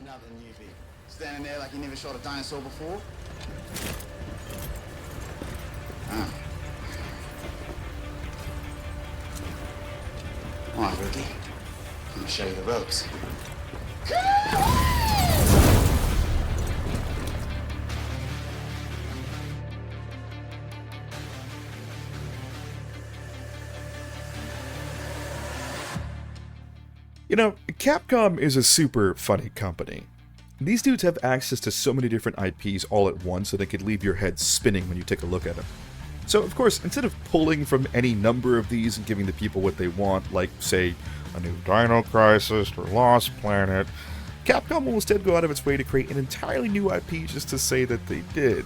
Another newbie. Standing there like you never shot a dinosaur before? Ah. All right, rookie. I'm gonna show you the ropes. You know, Capcom is a super funny company. These dudes have access to so many different IPs all at once that they could leave your head spinning when you take a look at them. So, of course, instead of pulling from any number of these and giving the people what they want, like, say, a new Dino Crisis or Lost Planet, Capcom will instead go out of its way to create an entirely new IP just to say that they did.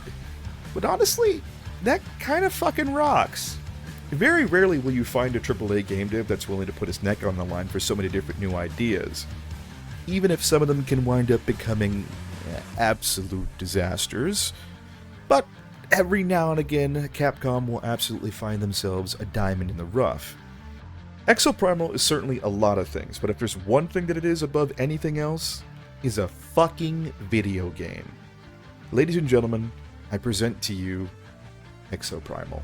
But honestly, that kind of fucking rocks. Very rarely will you find a AAA game dev that's willing to put his neck on the line for so many different new ideas, even if some of them can wind up becoming absolute disasters. But every now and again, Capcom will absolutely find themselves a diamond in the rough. Exoprimal is certainly a lot of things, but if there's one thing that it is above anything else, is a fucking video game. Ladies and gentlemen, I present to you Exoprimal.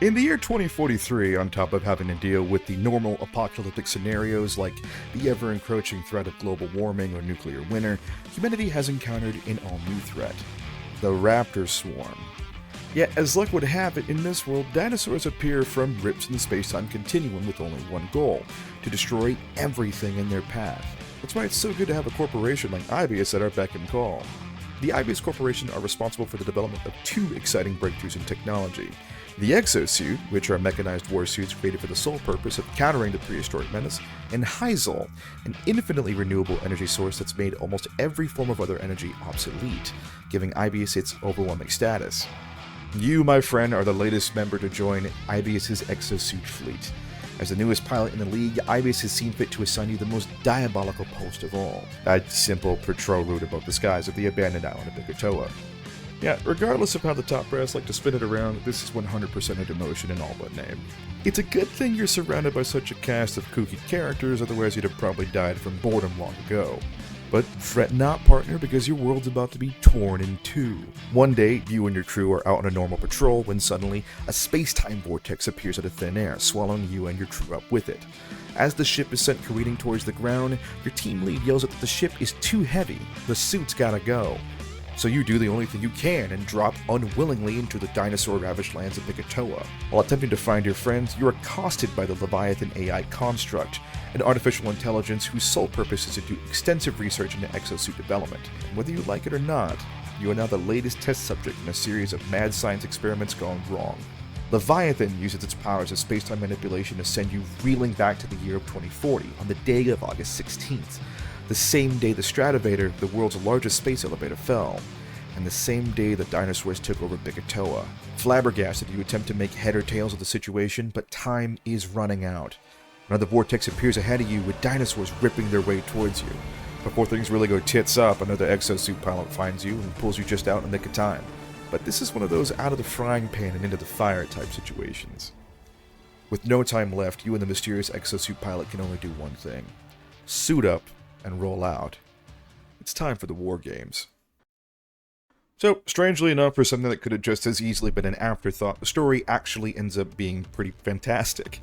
In the year 2043, on top of having to deal with the normal apocalyptic scenarios like the ever-encroaching threat of global warming or nuclear winter, humanity has encountered an all-new threat: the raptor swarm. Yet, as luck would have it, in this world, dinosaurs appear from rips in the space-time continuum with only one goal: to destroy everything in their path. That's why it's so good to have a corporation like IBIS at our beck and call. The IBIS Corporation are responsible for the development of two exciting breakthroughs in technology: the exosuit, which are mechanized war suits created for the sole purpose of countering the prehistoric menace, and Hyzal, an infinitely renewable energy source that's made almost every form of other energy obsolete, giving IBIS its overwhelming status. You, my friend, are the latest member to join IBIS's exosuit fleet. As the newest pilot in the league, IBIS has seen fit to assign you the most diabolical post of all: a simple patrol route above the skies of the abandoned island of Bikatoa. Yeah, regardless of how the top brass like to spin it around, this is 100% a demotion in all but name. It's a good thing you're surrounded by such a cast of kooky characters, otherwise you'd have probably died from boredom long ago. But fret not, partner, because your world's about to be torn in two. One day, you and your crew are out on a normal patrol when suddenly a space-time vortex appears out of thin air, swallowing you and your crew up with it. As the ship is sent careening towards the ground, your team lead yells out that the ship is too heavy, the suit's gotta go. So you do the only thing you can and drop unwillingly into the dinosaur-ravaged lands of Bikatoa. While attempting to find your friends, you're accosted by the Leviathan AI construct, an artificial intelligence whose sole purpose is to do extensive research into exosuit development. And whether you like it or not, you are now the latest test subject in a series of mad science experiments gone wrong. Leviathan uses its powers of space-time manipulation to send you reeling back to the year of 2040 on the day of August 16th. The same day the Stratovator, the world's largest space elevator, fell, and the same day the dinosaurs took over Bikatoa. Flabbergasted, you attempt to make head or tails of the situation, but time is running out. Another vortex appears ahead of you with dinosaurs ripping their way towards you. Before things really go tits up, another exosuit pilot finds you and pulls you just out in the nick of time. But this is one of those out of the frying pan and into the fire type situations. With no time left, you and the mysterious exosuit pilot can only do one thing: suit up and roll out. It's time for the war games. So, strangely enough, for something that could have just as easily been an afterthought, the story actually ends up being pretty fantastic.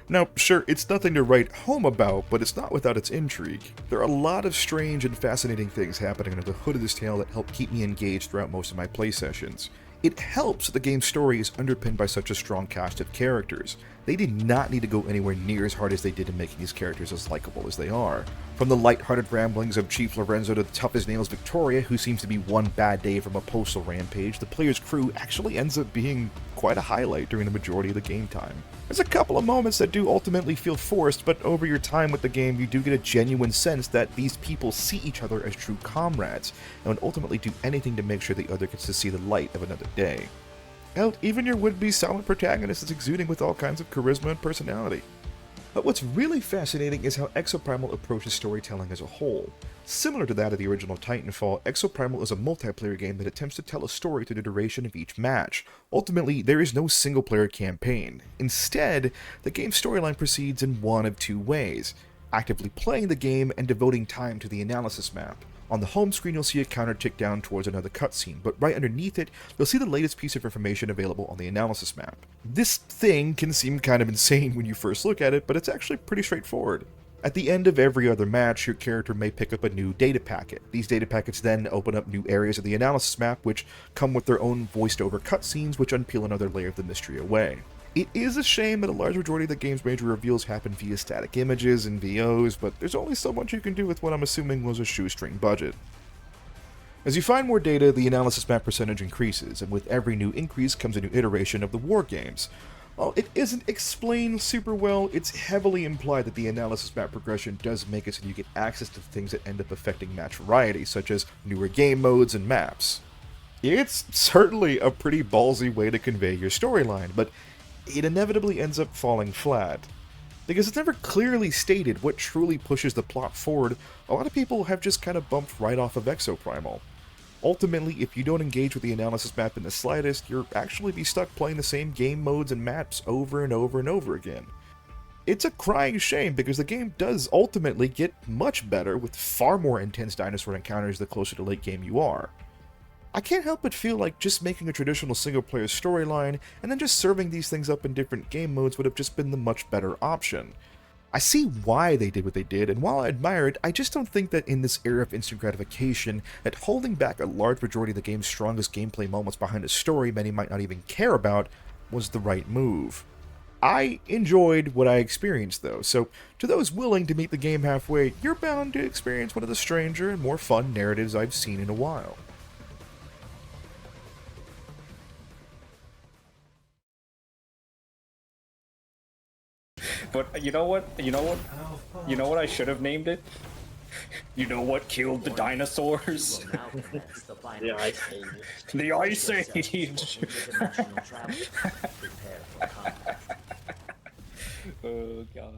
Now, sure, it's nothing to write home about, but it's not without its intrigue. There are a lot of strange and fascinating things happening under the hood of this tale that help keep me engaged throughout most of my play sessions. It helps that the game's story is underpinned by such a strong cast of characters. They did not need to go anywhere near as hard as they did in making these characters as likable as they are. From the light-hearted ramblings of Chief Lorenzo to the tough-as-nails Victoria, who seems to be one bad day from a postal rampage, the player's crew actually ends up being quite a highlight during the majority of the game time. There's a couple of moments that do ultimately feel forced, but over your time with the game, you do get a genuine sense that these people see each other as true comrades, and would ultimately do anything to make sure the other gets to see the light of another day. Hell, even your would-be silent protagonist is exuding with all kinds of charisma and personality. But what's really fascinating is how Exoprimal approaches storytelling as a whole. Similar to that of the original Titanfall, Exoprimal is a multiplayer game that attempts to tell a story through the duration of each match. Ultimately, there is no single-player campaign. Instead, the game's storyline proceeds in one of two ways: actively playing the game and devoting time to the analysis map. On the home screen, you'll see a counter tick down towards another cutscene, but right underneath it, you'll see the latest piece of information available on the analysis map. This thing can seem kind of insane when you first look at it, but it's actually pretty straightforward. At the end of every other match, your character may pick up a new data packet. These data packets then open up new areas of the analysis map, which come with their own voiced-over cutscenes, which unpeel another layer of the mystery away. It is a shame that a large majority of the game's major reveals happen via static images and VOs, but there's only so much you can do with what I'm assuming was a shoestring budget. As you find more data, the analysis map percentage increases, and with every new increase comes a new iteration of the war games. While it isn't explained super well, it's heavily implied that the analysis map progression does make it so you get access to things that end up affecting match variety, such as newer game modes and maps. It's certainly a pretty ballsy way to convey your storyline, but it inevitably ends up falling flat. Because it's never clearly stated what truly pushes the plot forward, a lot of people have just kind of bumped right off of Exoprimal. Ultimately, if you don't engage with the analysis map in the slightest, you'll actually be stuck playing the same game modes and maps over and over and over again. It's a crying shame because the game does ultimately get much better with far more intense dinosaur encounters the closer to late game you are. I can't help but feel like just making a traditional single-player storyline and then just serving these things up in different game modes would have just been the much better option. I see why they did what they did, and while I admire it, I just don't think that in this era of instant gratification, that holding back a large majority of the game's strongest gameplay moments behind a story many might not even care about was the right move. I enjoyed what I experienced though, so to those willing to meet the game halfway, you're bound to experience one of the stranger and more fun narratives I've seen in a while. But you know what? I should have named it? You know what killed the dinosaurs? The Ice Age. The Ice Age! Oh god.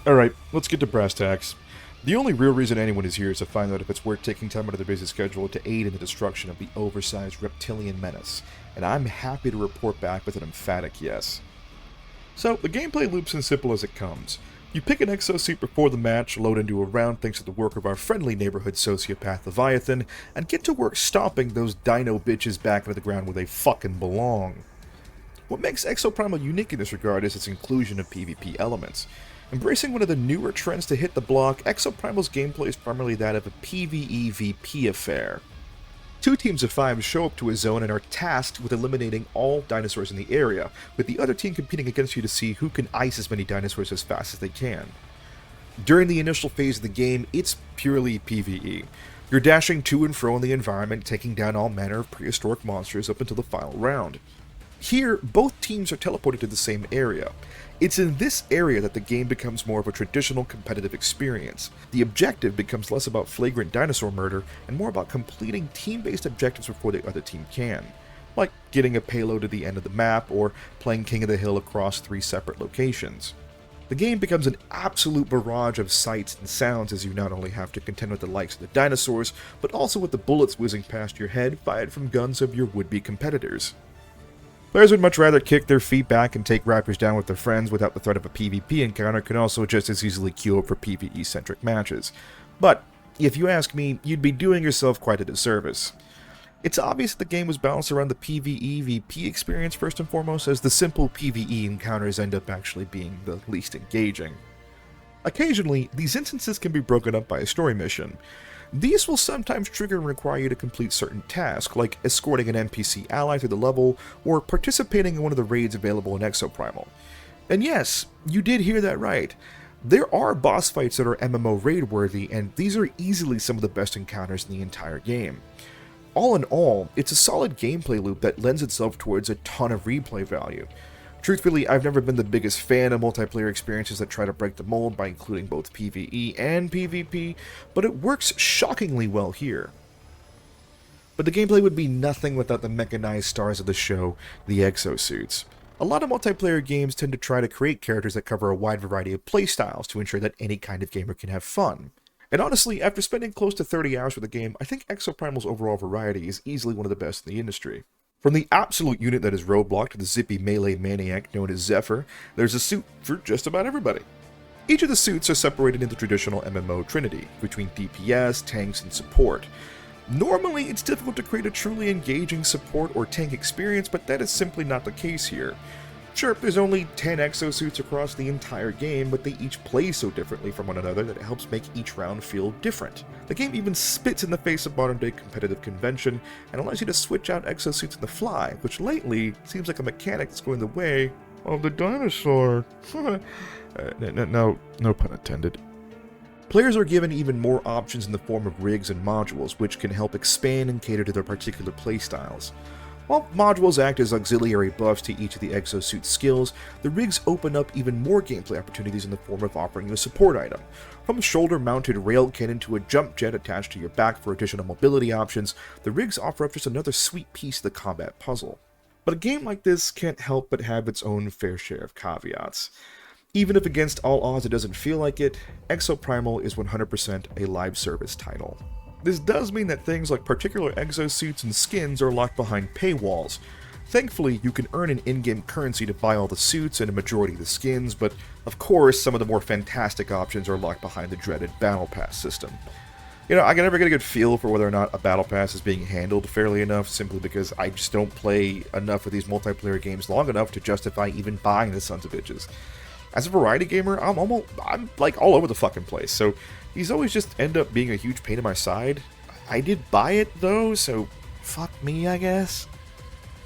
Alright, let's get to brass tacks. The only real reason anyone is here is to find out if it's worth taking time out of their busy schedule to aid in the destruction of the oversized reptilian menace, and I'm happy to report back with an emphatic yes. So, the gameplay loop's as simple as it comes. You pick an exosuit before the match, load into a round thanks to the work of our friendly neighborhood sociopath Leviathan, and get to work stomping those dino bitches back into the ground where they fucking belong. What makes Exoprimal unique in this regard is its inclusion of PvP elements. Embracing one of the newer trends to hit the block, Exoprimal's gameplay is primarily that of a PvE-VP affair. 2 teams of 5 show up to a zone and are tasked with eliminating all dinosaurs in the area, with the other team competing against you to see who can ice as many dinosaurs as fast as they can. During the initial phase of the game, it's purely PvE. You're dashing to and fro in the environment, taking down all manner of prehistoric monsters up until the final round. Here, both teams are teleported to the same area. It's in this area that the game becomes more of a traditional competitive experience. The objective becomes less about flagrant dinosaur murder and more about completing team-based objectives before the other team can. Like getting a payload at the end of the map, or playing King of the Hill across 3 separate locations. The game becomes an absolute barrage of sights and sounds as you not only have to contend with the likes of the dinosaurs, but also with the bullets whizzing past your head fired from guns of your would-be competitors. Players would much rather kick their feet back and take rappers down with their friends without the threat of a PvP encounter can also just as easily queue up for PvE-centric matches. But, if you ask me, you'd be doing yourself quite a disservice. It's obvious that the game was balanced around the PvE-VP experience first and foremost, as the simple PvE encounters end up actually being the least engaging. Occasionally, these instances can be broken up by a story mission. These will sometimes trigger and require you to complete certain tasks, like escorting an NPC ally through the level, or participating in one of the raids available in Exoprimal. And yes, you did hear that right. There are boss fights that are MMO raid-worthy, and these are easily some of the best encounters in the entire game. All in all, it's a solid gameplay loop that lends itself towards a ton of replay value. Truthfully, I've never been the biggest fan of multiplayer experiences that try to break the mold by including both PvE and PvP, but it works shockingly well here. But the gameplay would be nothing without the mechanized stars of the show, the exosuits. A lot of multiplayer games tend to try to create characters that cover a wide variety of playstyles to ensure that any kind of gamer can have fun. And honestly, after spending close to 30 hours with the game, I think Exoprimal's overall variety is easily one of the best in the industry. From the absolute unit that is Roadblock to the zippy melee maniac known as Zephyr, there's a suit for just about everybody. Each of the suits are separated into the traditional MMO trinity, between DPS, tanks, and support. Normally, it's difficult to create a truly engaging support or tank experience, but that is simply not the case here. Sure, there's only 10 exosuits across the entire game, but they each play so differently from one another that it helps make each round feel different. The game even spits in the face of modern-day competitive convention, and allows you to switch out exosuits on the fly, which lately seems like a mechanic that's going the way of the dinosaur. No pun intended. Players are given even more options in the form of rigs and modules, which can help expand and cater to their particular playstyles. While modules act as auxiliary buffs to each of the exosuit skills, the rigs open up even more gameplay opportunities in the form of offering a support item. From a shoulder-mounted rail cannon to a jump jet attached to your back for additional mobility options, the rigs offer up just another sweet piece of the combat puzzle. But a game like this can't help but have its own fair share of caveats. Even if against all odds it doesn't feel like it, Exoprimal is 100% a live service title. This does mean that things like particular exosuits and skins are locked behind paywalls. Thankfully, you can earn an in-game currency to buy all the suits and a majority of the skins, but of course, some of the more fantastic options are locked behind the dreaded Battle Pass system. You know, I can never get a good feel for whether or not a Battle Pass is being handled fairly enough, simply because I just don't play enough of these multiplayer games long enough to justify even buying the sons of bitches. As a variety gamer, I'm like all over the fucking place, so these always just end up being a huge pain in my side. I did buy it though, so fuck me, I guess.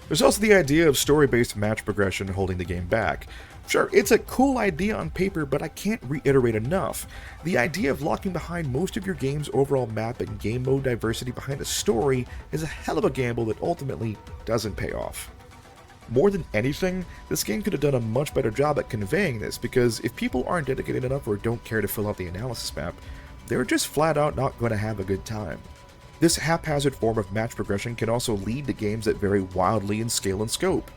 There's also the idea of story-based match progression holding the game back. Sure, it's a cool idea on paper, but I can't reiterate enough. The idea of locking behind most of your game's overall map and game mode diversity behind a story is a hell of a gamble that ultimately doesn't pay off. More than anything, this game could have done a much better job at conveying this, because if people aren't dedicated enough or don't care to fill out the analysis map, they're just flat out not going to have a good time. This haphazard form of match progression can also lead to games that vary wildly in scale and scope.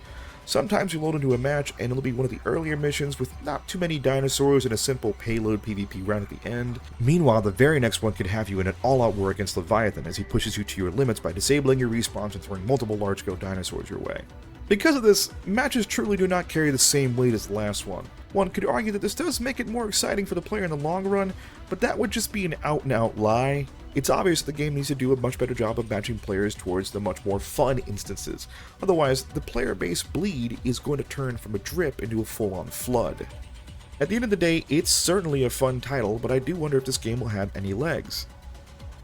Sometimes you load into a match and it'll be one of the earlier missions with not too many dinosaurs and a simple payload PvP round at the end. Meanwhile, the very next one could have you in an all-out war against Leviathan as he pushes you to your limits by disabling your respawns and throwing multiple large-scale dinosaurs your way. Because of this, matches truly do not carry the same weight as the last one. One could argue that this does make it more exciting for the player in the long run, but that would just be an out-and-out lie. It's obvious the game needs to do a much better job of matching players towards the much more fun instances. Otherwise, the player base bleed is going to turn from a drip into a full-on flood. At the end of the day, it's certainly a fun title, but I do wonder if this game will have any legs.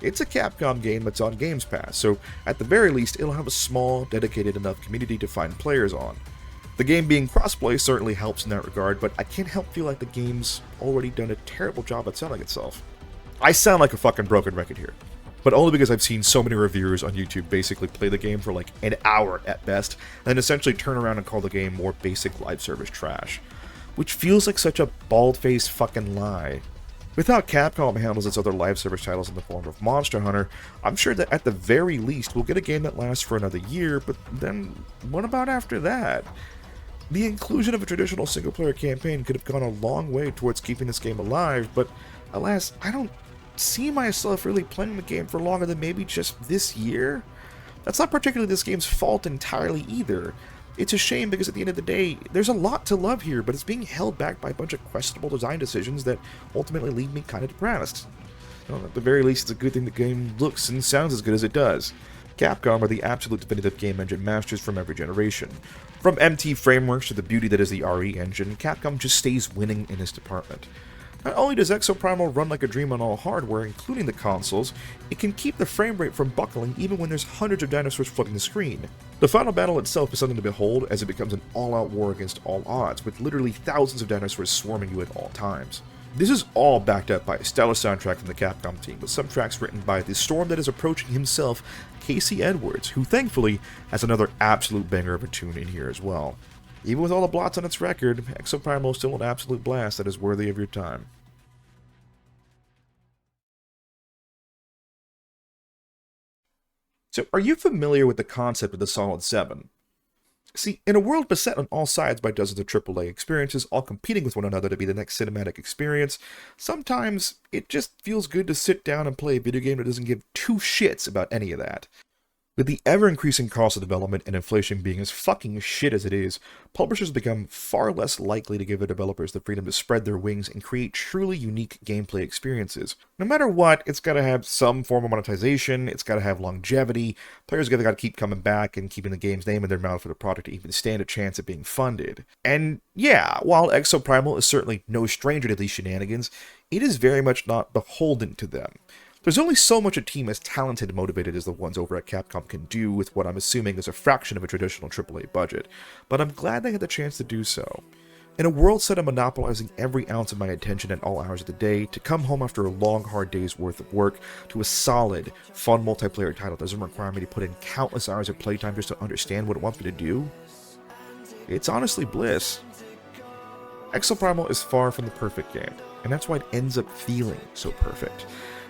It's a Capcom game that's on Games Pass, so at the very least it'll have a small, dedicated enough community to find players on. The game being crossplay certainly helps in that regard, but I can't help feel like the game's already done a terrible job at selling itself. I sound like a fucking broken record here, but only because I've seen so many reviewers on YouTube basically play the game for like an hour at best, and then essentially turn around and call the game more basic live service trash. Which feels like such a bald-faced fucking lie. With how Capcom handles its other live service titles in the form of Monster Hunter, I'm sure that at the very least we'll get a game that lasts for another year, but then what about after that? The inclusion of a traditional single-player campaign could have gone a long way towards keeping this game alive, but alas, I don't see myself really playing the game for longer than maybe just this year. That's not particularly this game's fault entirely either. It's a shame because at the end of the day, there's a lot to love here, but it's being held back by a bunch of questionable design decisions that ultimately leave me kind of depressed. Well, at the very least, it's a good thing the game looks and sounds as good as it does. Capcom are the absolute definitive game engine masters from every generation. From MT frameworks to the beauty that is the RE engine, Capcom just stays winning in this department. Not only does Exoprimal run like a dream on all hardware, including the consoles, it can keep the frame rate from buckling even when there's hundreds of dinosaurs flooding the screen. The final battle itself is something to behold as it becomes an all-out war against all odds, with literally thousands of dinosaurs swarming you at all times. This is all backed up by a stellar soundtrack from the Capcom team, with some tracks written by the storm that is approaching himself, Casey Edwards, who thankfully has another absolute banger of a tune in here as well. Even with all the blots on its record, Exoprimal is still an absolute blast that is worthy of your time. So, are you familiar with the concept of the Solid 7? See, in a world beset on all sides by dozens of AAA experiences, all competing with one another to be the next cinematic experience, sometimes it just feels good to sit down and play a video game that doesn't give two shits about any of that. With the ever-increasing cost of development and inflation being as fucking shit as it is, publishers become far less likely to give their developers the freedom to spread their wings and create truly unique gameplay experiences. No matter what, it's gotta have some form of monetization, it's gotta have longevity, players gotta keep coming back and keeping the game's name in their mouth for the product to even stand a chance at being funded. And yeah, while Exoprimal is certainly no stranger to these shenanigans, it is very much not beholden to them. There's only so much a team as talented and motivated as the ones over at Capcom can do with what I'm assuming is a fraction of a traditional AAA budget, but I'm glad they had the chance to do so. In a world set on monopolizing every ounce of my attention at all hours of the day, to come home after a long, hard day's worth of work to a solid, fun multiplayer title that doesn't require me to put in countless hours of playtime just to understand what it wants me to do, it's honestly bliss. Exoprimal is far from the perfect game, and that's why it ends up feeling so perfect.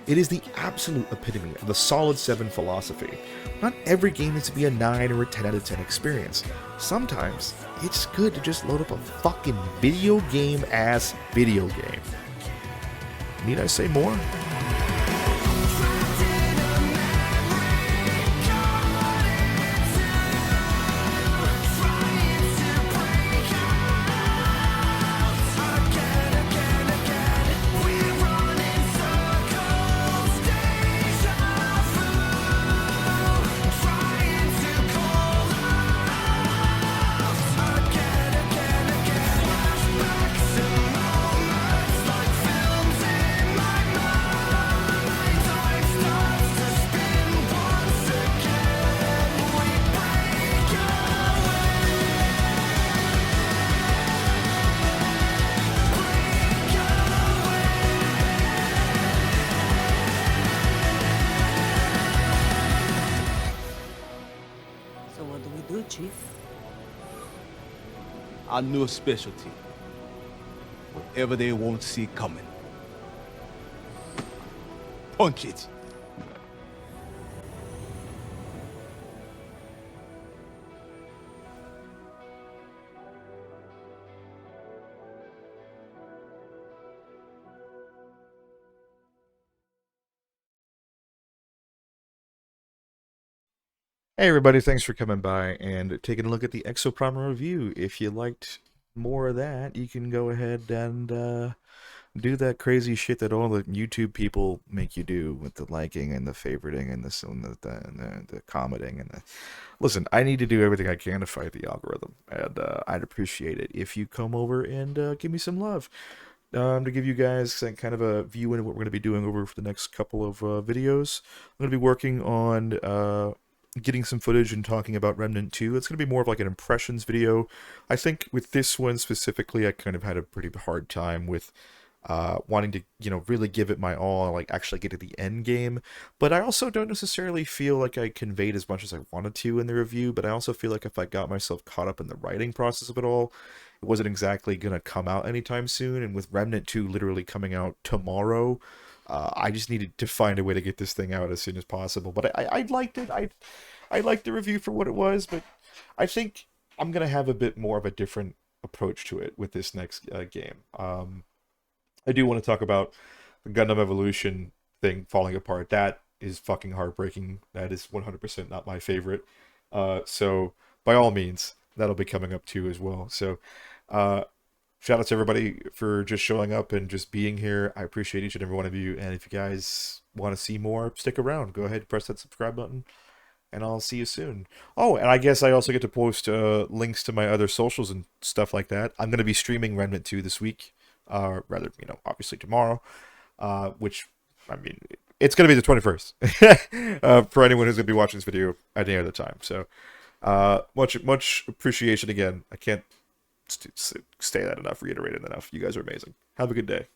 It is the absolute epitome of the Solid 7 philosophy. Not every game needs to be a 9 or a 10 out of 10 experience. Sometimes, it's good to just load up a fucking video game-ass video game. Need I say more? Chief? Our new specialty. Whatever they won't see coming. Punch it. Hey everybody, thanks for coming by and taking a look at the Exoprimal review. If you liked more of that, you can go ahead and do that crazy shit that all the YouTube people make you do with the liking and the favoriting and the commenting and the... Listen, I need to do everything I can to fight the algorithm, and I'd appreciate it if you come over and give me some love. To give you guys kind of a view into what we're going to be doing over for the next couple of videos. I'm going to be working on getting some footage and talking about Remnant 2. It's going to be more of like an impressions video. I think with this one specifically, I kind of had a pretty hard time with wanting to, really give it my all, like actually get to the end game. But I also don't necessarily feel like I conveyed as much as I wanted to in the review, but I also feel like if I got myself caught up in the writing process of it all, it wasn't exactly going to come out anytime soon. And with Remnant 2 literally coming out tomorrow, I just needed to find a way to get this thing out as soon as possible. But I liked it. I liked the review for what it was, but I think I'm going to have a bit more of a different approach to it with this next game. I do want to talk about the Gundam Evolution thing falling apart. That is fucking heartbreaking. That is 100% not my favorite. So, by all means, that'll be coming up too as well. So, shout out to everybody for just showing up and just being here. I appreciate each and every one of you. And if you guys want to see more, stick around. Go ahead and press that subscribe button. And I'll see you soon. Oh, and I guess I also get to post links to my other socials and stuff like that. I'm going to be streaming Remnant 2 this week. Rather, obviously tomorrow. Which, I mean, it's going to be the 21st. For anyone who's going to be watching this video at any other time. So, much appreciation again. I can't say that enough, reiterate it enough. You guys are amazing. Have a good day.